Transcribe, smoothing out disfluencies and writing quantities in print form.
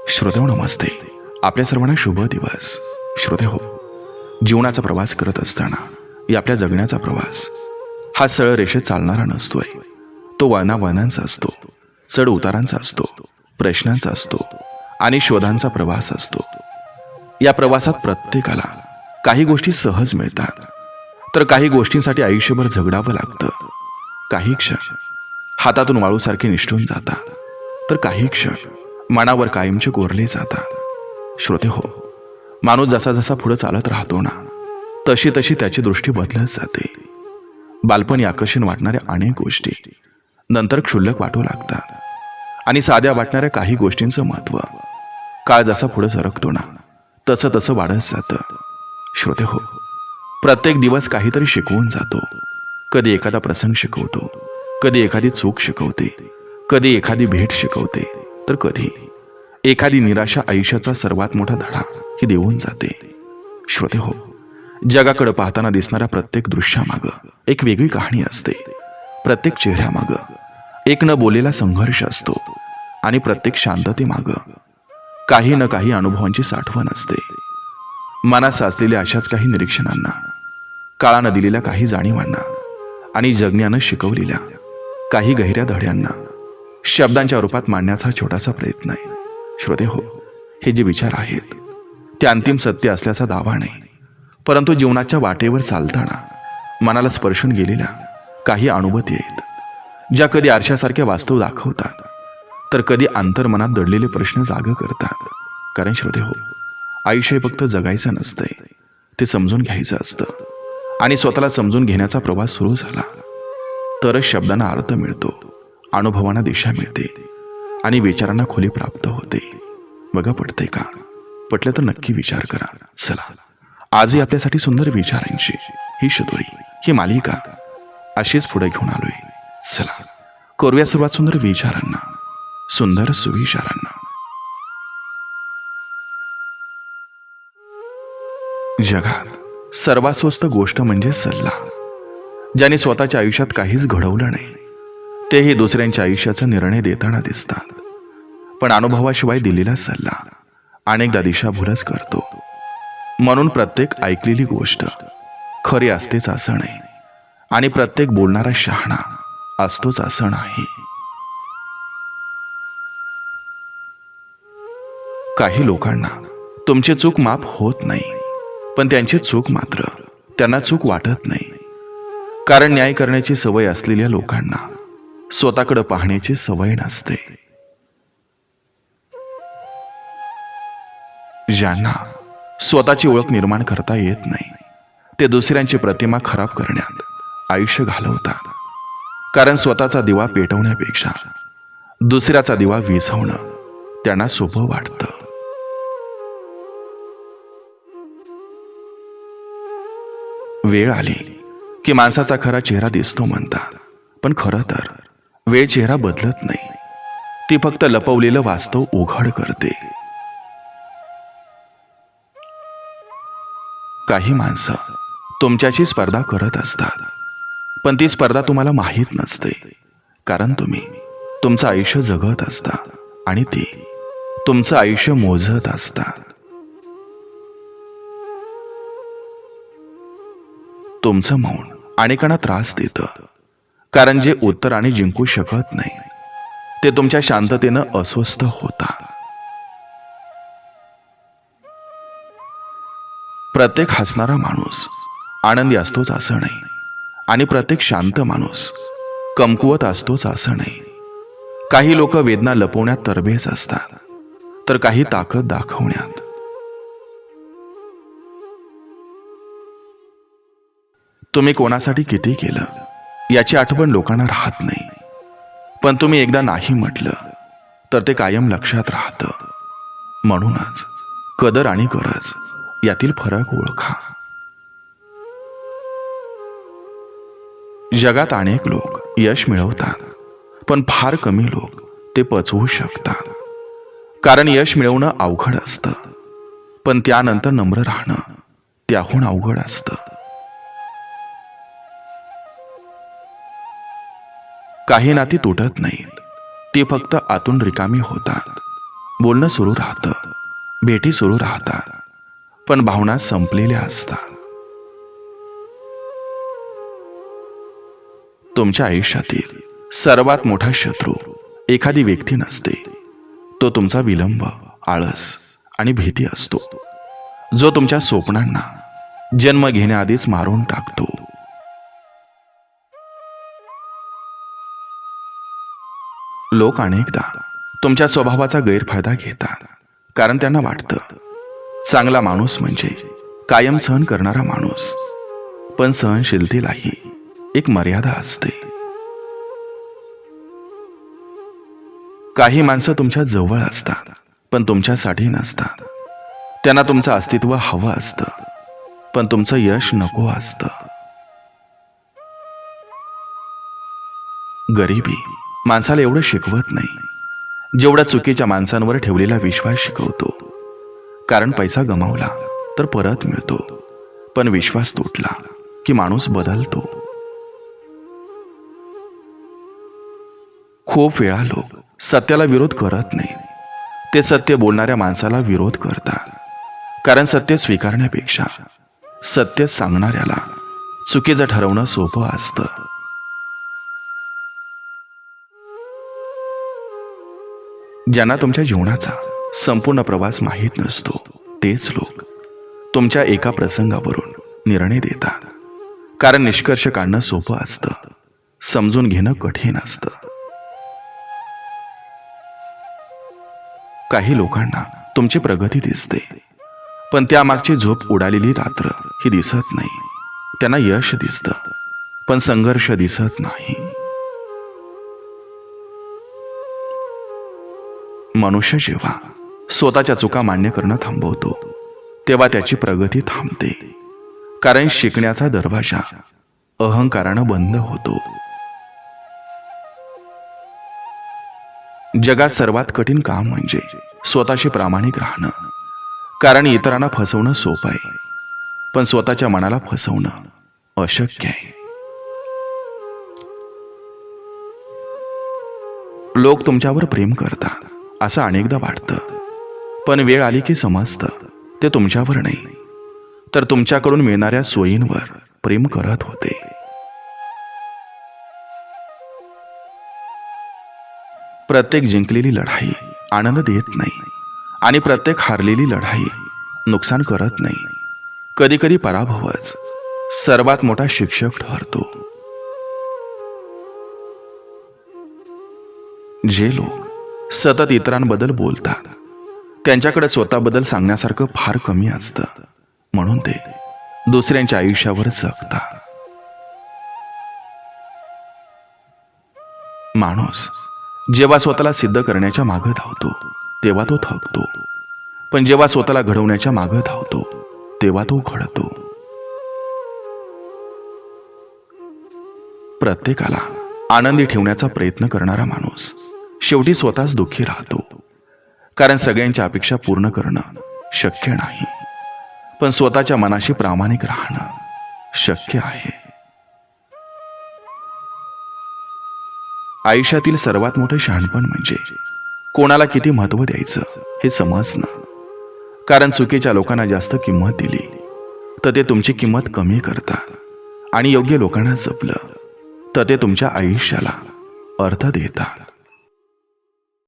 श्रोतेहो नमस्ते. आपल्या सर्वांना शुभ दिवस. श्रोतेहो, जीवनाचा प्रवास करत असताना या आपल्या जगण्याचा प्रवास हा सरळ रेषेत चालणारा नसतोय. तो वळणावळणांचा असतो, चढ उतारांचा असतो, प्रश्नांचा असतो आणि शोधांचा प्रवास असतो. या प्रवासात प्रत्येकाला काही गोष्टी सहज मिळतात, तर काही गोष्टींसाठी आयुष्यभर झगडावं लागतं. काही क्षण हातातून वाळूसारखे निष्ठून जातात, तर काही क्षण मनावर कायमचे कोरले जातात. श्रोते हो, माणूस जसा जसा पुढे चालत राहतो ना, तशी तशी त्याची दृष्टी बदलत जाते. बालपणी आकर्षण वाटणाऱ्या अनेक गोष्टी नंतर क्षुल्लक वाटू लागतात आणि साध्या वाटणाऱ्या काही गोष्टींचं महत्त्व काळ जसा पुढे सरकतो ना, तसं तसं वाढत जातं. श्रोते हो, प्रत्येक दिवस काहीतरी शिकवून जातो. कधी एखादा प्रसंग शिकवतो, कधी एखादी चूक शिकवते, कधी एखादी भेट शिकवते, तर कधी एखादी निराशा आयुष्याचा सर्वात मोठा धडा ही देऊन जाते. श्रोते हो, जगाकडे पाहताना दिसणाऱ्या प्रत्येक दृश्यामागं एक वेगळी कहाणी असते. प्रत्येक चेहऱ्यामागं एक न बोललेला संघर्ष असतो आणि प्रत्येक शांततेमागं काही न काही अनुभवांची साठवण असते. मनात साचलेल्या अशाच काही निरीक्षणांना, काळानं दिलेल्या काही जाणीवांना आणि जगण्यानं शिकवलेल्या काही गहिऱ्या धड्यांना शब्दांच्या रूपात मांडण्याचा छोटासा प्रयत्न आहे. श्रोते हो, हे जे विचार आहेत ते अंतिम सत्य असल्याचा दावा नाही, परंतु जीवनाच्या वाटेवर चालताना मनाला स्पर्शून गेलेल्या काही अनुभूती आहेत, ज्या कधी आरशासारख्या वास्तव दाखवतात, तर कधी अंतर्मनात दडलेले प्रश्न जाग करतात. कारण श्रोते हो, आयुष्य फक्त जगायचं नसतंय, ते समजून घ्यायचं असतं. आणि स्वतःला समजून घेण्याचा प्रवास सुरू झाला तरच शब्दांना अर्थ मिळतो, अनुभवांना दिशा मिळते आणि विचारांना खोली प्राप्त होते. बघा, पटतंय का? पटलं तर नक्की विचार करा. चला, आजही आपल्यासाठी सुंदर विचारांची ही शिदोरी, ही मालिका अशीच पुढे घेऊन आलोय. चला, करूया सुरुवात सुंदर विचारांना, सुंदर सुविचारांना. जगात सर्वात स्वस्त गोष्ट म्हणजे सल्ला. ज्याने स्वतःच्या आयुष्यात काहीच घडवलं नाही, तेही दुसऱ्यांच्या आयुष्याचा निर्णय देताना दिसतात. पण अनुभवाशिवाय दिलेला सल्ला अनेकदा दिशाभूलच करतो. म्हणून प्रत्येक ऐकलेली गोष्ट खरी असतेच असं नाही, आणि प्रत्येक बोलणारा शहाणा असतोच असं नाही. काही लोकांना तुमची चूक माफ होत नाही, पण त्यांची चूक मात्र त्यांना चूक वाटत नाही. कारण न्याय करण्याची सवय असलेल्या लोकांना स्वतःकडे पाहण्याची सवय नसते. ज्यांना स्वतःची ओळख निर्माण करता येत नाही, ते दुसऱ्यांची प्रतिमा खराब करण्यात आयुष्य घालवतात. कारण स्वतःचा दिवा पेटवण्यापेक्षा दुसऱ्याचा दिवा विझवणं त्यांना सोपं वाटतं. वेळ आली की माणसाचा खरा चेहरा दिसतो म्हणतात, पण खरं तर वेळ चेहरा बदलत नाही, ती फक्त लपवलेलं वास्तव उघड करते. काही माणसं तुमच्याशी स्पर्धा करत असतात, पण ती स्पर्धा तुम्हाला माहीत नसते. कारण तुम्ही तुमचं आयुष्य जगत असता आणि ते तुमचं आयुष्य मोजत असतात. तुमचं मौन अनेकांना त्रास देतं, कारण जे उत्तराने जिंकू शकत नाही ते तुमच्या शांततेनं अस्वस्थ होतात. प्रत्येक हसणारा माणूस आनंदी असतोच असं नाही, आणि प्रत्येक शांत माणूस कमकुवत असतोच असं नाही. काही लोक वेदना लपवण्यात तरबेज असतात, तर काही ताकद दाखवण्यात. तुम्ही कोणासाठी किती केलं याची आठवण लोकांना राहत नाही, पण तुम्ही एकदा नाही म्हटलं तर ते कायम लक्षात राहतं. म्हणूनच कदर आणि गरज यातील फरक ओळखा. जगात अनेक लोक यश मिळवतात, पण फार कमी लोक ते पचवू शकतात. कारण यश मिळवणं अवघड असतं, पण त्यानंतर नम्र राहणं त्याहून अवघड असतं. काही नाती तुटत नाहीत, ती फक्त आतून रिकामी होतात. बोलणं सुरू राहतं, भेटी सुरू राहतात, पण भावना संपलेल्या असतात. तुमच्या आयुष्यातील सर्वात मोठा शत्रू एखादी व्यक्ती नसते, तो तुमचा विलंब, आळस आणि भीती असतो, जो तुमच्या स्वप्नांना जन्म घेण्याआधीच मारून टाकतो. लोक अनेकदा तुमच्या स्वभावाचा गैरफायदा घेतात, कारण त्यांना वाटतं चांगला माणूस म्हणजे कायम सहन करणारा माणूस. पण सहनशीलतेलाही एक मर्यादा असते. काही माणसं तुमच्या जवळ असतात, पण तुमच्यासाठी नसतात. त्यांना तुमचं अस्तित्व हवं असतं, पण तुमचं यश नको असतं. गरिबी माणसाला एवढं शिकवत नाही जेवढा चुकीच्या माणसांवर ठेवलेला विश्वास शिकवतो. कारण पैसा गमावला तर परत मिळतो, पण विश्वास तुटला की माणूस बदलतो. खूप वेळा लोक सत्याला विरोध करत नाही, ते सत्य बोलणाऱ्या माणसाला विरोध करतात. कारण सत्य स्वीकारण्यापेक्षा सत्य सांगणाऱ्याला चुकीचं ठरवणं सोपं असतं. ज्यांना तुमच्या जीवनाचा संपूर्ण प्रवास माहीत नसतो, तेच लोक तुमच्या एका प्रसंगावरून निर्णय देतात. कारण निष्कर्ष काढणं सोपं असतं, समजून घेणं कठीण असतं. काही लोकांना तुमची प्रगती दिसते, पण त्यामागची झोप उडालेली रात्र ही दिसत नाही. त्यांना यश दिसतं, पण संघर्ष दिसत नाही. मनुष्य जेव्हा स्वतःच्या चुका मान्य करणं थांबवतो, तेव्हा त्याची प्रगती थांबते. कारण शिकण्याचा दरवाजा अहंकारानं बंद होतो. जगात सर्वात कठीण काम म्हणजे स्वतःशी प्रामाणिक राहणं. कारण इतरांना फसवणं सोपं आहे, पण स्वतःच्या मनाला फसवणं अशक्य आहे. लोक तुमच्यावर प्रेम करतात असं अनेकदा वाटतं, पण वेळ आली की समजतं ते तुमच्यावर नाही, तर तुमच्याकडून मिळणाऱ्या सोयींवर प्रेम करत होते. प्रत्येक जिंकलेली लढाई आनंद देत नाही, आणि प्रत्येक हारलेली लढाई नुकसान करत नाही. कधी कधी पराभवच सर्वात मोठा शिक्षक ठरतो. जे लोक सतत इतरांबद्दल बोलतात, त्यांच्याकडे स्वतःबद्दल सांगण्यासारखं फार कमी असतं, म्हणून ते दुसऱ्यांच्या आयुष्यावर जगतात. माणूस जेव्हा स्वतःला सिद्ध करण्याच्या मागे धावतो, तेव्हा तो थकतो, पण जेव्हा स्वतःला घडवण्याच्या मागे धावतो, तेव्हा तो घडतो. प्रत्येकाला आनंदी ठेवण्याचा प्रयत्न करणारा माणूस शेवटी स्वतःच दुःखी राहतो. कारण सगळ्यांच्या अपेक्षा पूर्ण करणं शक्य नाही, पण स्वतःच्या मनाशी प्रामाणिक राहणं शक्य आहे. आयुष्यातील सर्वात मोठे शहाणपण म्हणजे कोणाला किती महत्त्व द्यायचं हे समजणं. कारण चुकीच्या लोकांना जास्त किंमत दिली तर ते तुमची किंमत कमी करतात, आणि योग्य लोकांना जपलं तर ते तुमच्या आयुष्याला अर्थ देतात.